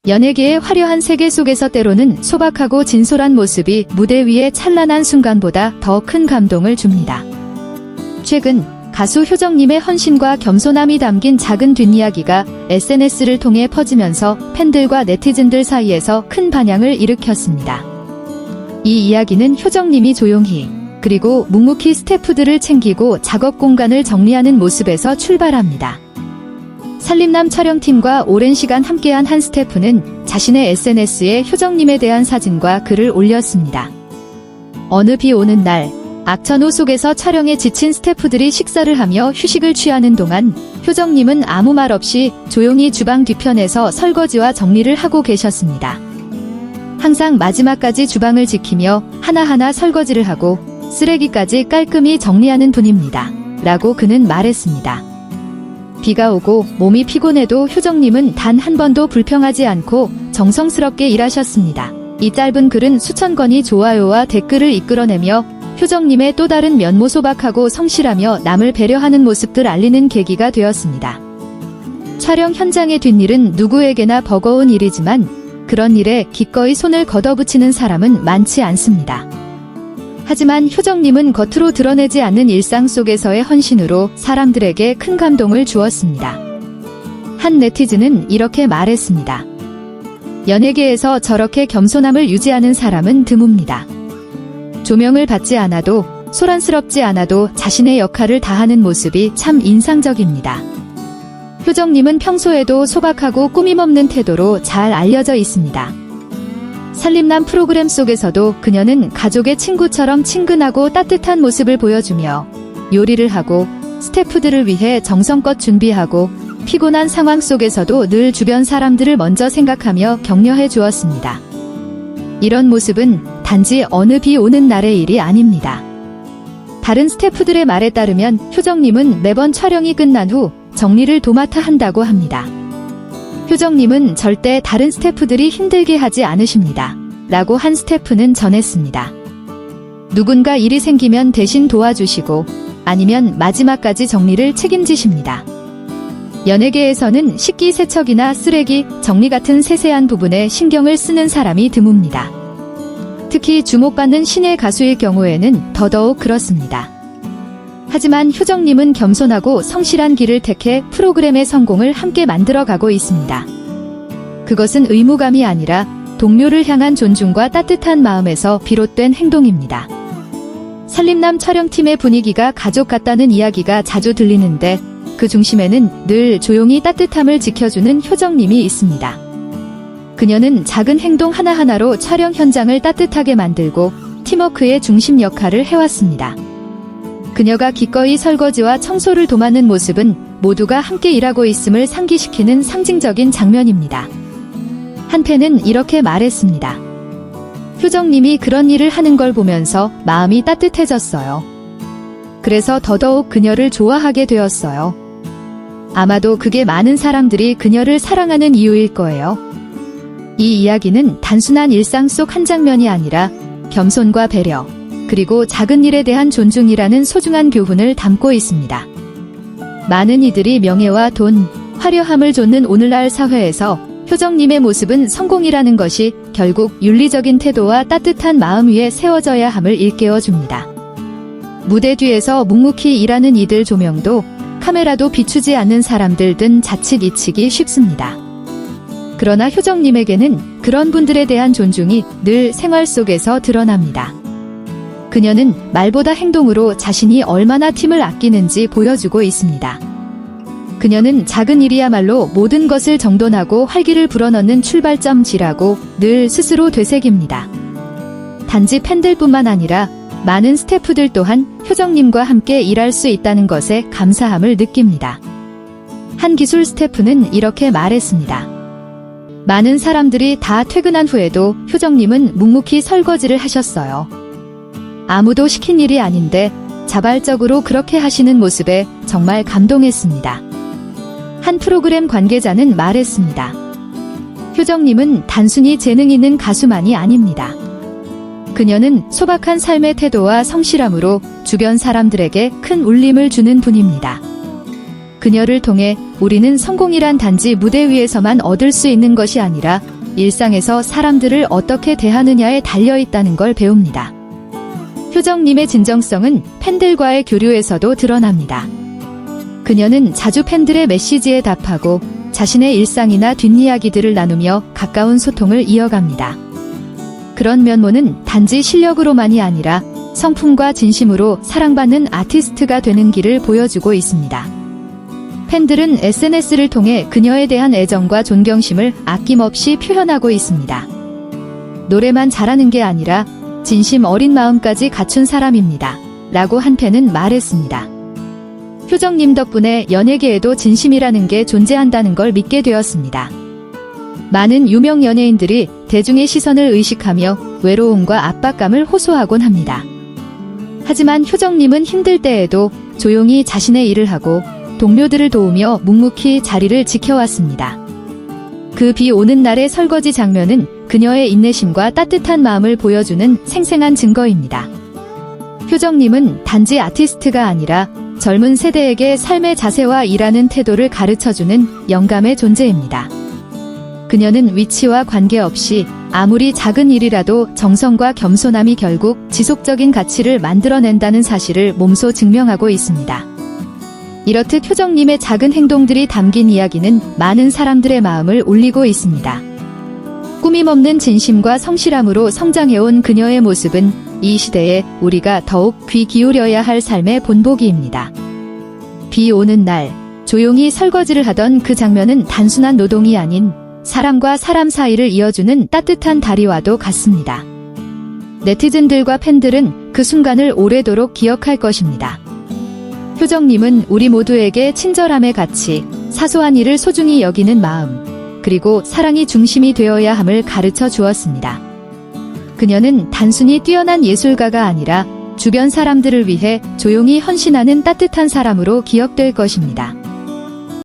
연예계의 화려한 세계 속에서 때로는 소박하고 진솔한 모습이 무대 위의 찬란한 순간보다 더 큰 감동을 줍니다. 최근 가수 효정님의 헌신과 겸손함이 담긴 작은 뒷이야기가 SNS를 통해 퍼지면서 팬들과 네티즌들 사이에서 큰 반향을 일으켰습니다. 이 이야기는 효정님이 조용히 그리고 묵묵히 스태프들을 챙기고 작업 공간을 정리하는 모습에서 출발합니다. 살림남 촬영팀과 오랜 시간 함께한 한 스태프는 자신의 SNS에 효정님에 대한 사진과 글을 올렸습니다. 어느 비 오는 날, 악천후 속에서 촬영에 지친 스태프들이 식사를 하며 휴식을 취하는 동안 효정님은 아무 말 없이 조용히 주방 뒤편에서 설거지와 정리를 하고 계셨습니다. 항상 마지막까지 주방을 지키며 하나하나 설거지를 하고 쓰레기까지 깔끔히 정리하는 분입니다. 라고 그는 말했습니다. 비가 오고 몸이 피곤해도 효정님은 단 한 번도 불평하지 않고 정성스럽게 일하셨습니다. 이 짧은 글은 수천 건의 좋아요와 댓글을 이끌어내며 효정님의 또 다른 면모 소박하고 성실하며 남을 배려하는 모습들 알리는 계기가 되었습니다. 촬영 현장의 뒷일은 누구에게나 버거운 일이지만 그런 일에 기꺼이 손을 걷어붙이는 사람은 많지 않습니다. 하지만 효정님은 겉으로 드러내지 않는 일상 속에서의 헌신으로 사람들에게 큰 감동을 주었습니다. 한 네티즌은 이렇게 말했습니다. 연예계에서 저렇게 겸손함을 유지하는 사람은 드뭅니다. 조명을 받지 않아도 소란스럽지 않아도 자신의 역할을 다하는 모습이 참 인상적입니다. 효정님은 평소에도 소박하고 꾸밈없는 태도로 잘 알려져 있습니다. 살림남 프로그램 속에서도 그녀는 가족의 친구처럼 친근하고 따뜻한 모습을 보여주며 요리를 하고 스태프들을 위해 정성껏 준비하고 피곤한 상황 속에서도 늘 주변 사람들을 먼저 생각하며 격려해 주었습니다. 이런 모습은 단지 어느 비 오는 날의 일이 아닙니다. 다른 스태프들의 말에 따르면 효정님은 매번 촬영이 끝난 후 정리를 도맡아 한다고 합니다. 효정님은 절대 다른 스태프들이 힘들게 하지 않으십니다. 라고 한 스태프는 전했습니다. 누군가 일이 생기면 대신 도와주시고 아니면 마지막까지 정리를 책임지십니다. 연예계에서는 식기 세척이나 쓰레기 정리 같은 세세한 부분에 신경을 쓰는 사람이 드뭅니다. 특히 주목받는 신예 가수일 경우에는 더더욱 그렇습니다. 하지만 효정님은 겸손하고 성실한 길을 택해 프로그램의 성공을 함께 만들어가고 있습니다. 그것은 의무감이 아니라 동료를 향한 존중과 따뜻한 마음에서 비롯된 행동입니다. 살림남 촬영팀의 분위기가 가족 같다는 이야기가 자주 들리는데 그 중심에는 늘 조용히 따뜻함을 지켜주는 효정님이 있습니다. 그녀는 작은 행동 하나하나로 촬영 현장을 따뜻하게 만들고 팀워크의 중심 역할을 해왔습니다. 그녀가 기꺼이 설거지와 청소를 도맡는 모습은 모두가 함께 일하고 있음을 상기시키는 상징적인 장면입니다. 한 팬은 이렇게 말했습니다. 효정님이 그런 일을 하는 걸 보면서 마음이 따뜻해졌어요. 그래서 더더욱 그녀를 좋아하게 되었어요. 아마도 그게 많은 사람들이 그녀를 사랑하는 이유일 거예요. 이 이야기는 단순한 일상 속 한 장면이 아니라 겸손과 배려, 그리고 작은 일에 대한 존중이라는 소중한 교훈을 담고 있습니다. 많은 이들이 명예와 돈, 화려함을 좇는 오늘날 사회에서 효정님의 모습은 성공이라는 것이 결국 윤리적인 태도와 따뜻한 마음 위에 세워져야 함을 일깨워줍니다. 무대 뒤에서 묵묵히 일하는 이들 조명도 카메라도 비추지 않는 사람들 등 자칫 잊히기 쉽습니다. 그러나 효정님에게는 그런 분들에 대한 존중이 늘 생활 속에서 드러납니다. 그녀는 말보다 행동으로 자신이 얼마나 팀을 아끼는지 보여주고 있습니다. 그녀는 작은 일이야말로 모든 것을 정돈하고 활기를 불어넣는 출발점지라고 늘 스스로 되새깁니다. 단지 팬들뿐만 아니라 많은 스태프들 또한 효정님과 함께 일할 수 있다는 것에 감사함을 느낍니다. 한 기술 스태프는 이렇게 말했습니다. 많은 사람들이 다 퇴근한 후에도 효정님은 묵묵히 설거지를 하셨어요. 아무도 시킨 일이 아닌데 자발적으로 그렇게 하시는 모습에 정말 감동했습니다. 한 프로그램 관계자는 말했습니다. 효정님은 단순히 재능 있는 가수만이 아닙니다. 그녀는 소박한 삶의 태도와 성실함으로 주변 사람들에게 큰 울림을 주는 분입니다. 그녀를 통해 우리는 성공이란 단지 무대 위에서만 얻을 수 있는 것이 아니라 일상에서 사람들을 어떻게 대하느냐에 달려 있다는 걸 배웁니다. 효정님의 진정성은 팬들과의 교류에서도 드러납니다. 그녀는 자주 팬들의 메시지에 답하고 자신의 일상이나 뒷이야기들을 나누며 가까운 소통을 이어갑니다. 그런 면모는 단지 실력으로만이 아니라 성품과 진심으로 사랑받는 아티스트가 되는 길을 보여주고 있습니다. 팬들은 SNS를 통해 그녀에 대한 애정과 존경심을 아낌없이 표현하고 있습니다. 노래만 잘하는 게 아니라 진심 어린 마음까지 갖춘 사람입니다. 라고 한 팬은 말했습니다. 효정님 덕분에 연예계에도 진심이라는 게 존재한다는 걸 믿게 되었습니다. 많은 유명 연예인들이 대중의 시선을 의식하며 외로움과 압박감을 호소하곤 합니다. 하지만 효정님은 힘들 때에도 조용히 자신의 일을 하고 동료들을 도우며 묵묵히 자리를 지켜왔습니다. 그 비 오는 날의 설거지 장면은 그녀의 인내심과 따뜻한 마음을 보여주는 생생한 증거입니다. 효정님은 단지 아티스트가 아니라 젊은 세대에게 삶의 자세와 일하는 태도를 가르쳐주는 영감의 존재입니다. 그녀는 위치와 관계없이 아무리 작은 일이라도 정성과 겸손함이 결국 지속적인 가치를 만들어낸다는 사실을 몸소 증명하고 있습니다. 이렇듯 효정님의 작은 행동들이 담긴 이야기는 많은 사람들의 마음을 울리고 있습니다. 꾸밈없는 진심과 성실함으로 성장해온 그녀의 모습은 이 시대에 우리가 더욱 귀 기울여야 할 삶의 본보기입니다. 비 오는 날, 조용히 설거지를 하던 그 장면은 단순한 노동이 아닌 사람과 사람 사이를 이어주는 따뜻한 다리와도 같습니다. 네티즌들과 팬들은 그 순간을 오래도록 기억할 것입니다. 효정님은 우리 모두에게 친절함의 가치, 사소한 일을 소중히 여기는 마음, 그리고 사랑이 중심이 되어야 함을 가르쳐 주었습니다. 그녀는 단순히 뛰어난 예술가가 아니라 주변 사람들을 위해 조용히 헌신하는 따뜻한 사람으로 기억될 것입니다.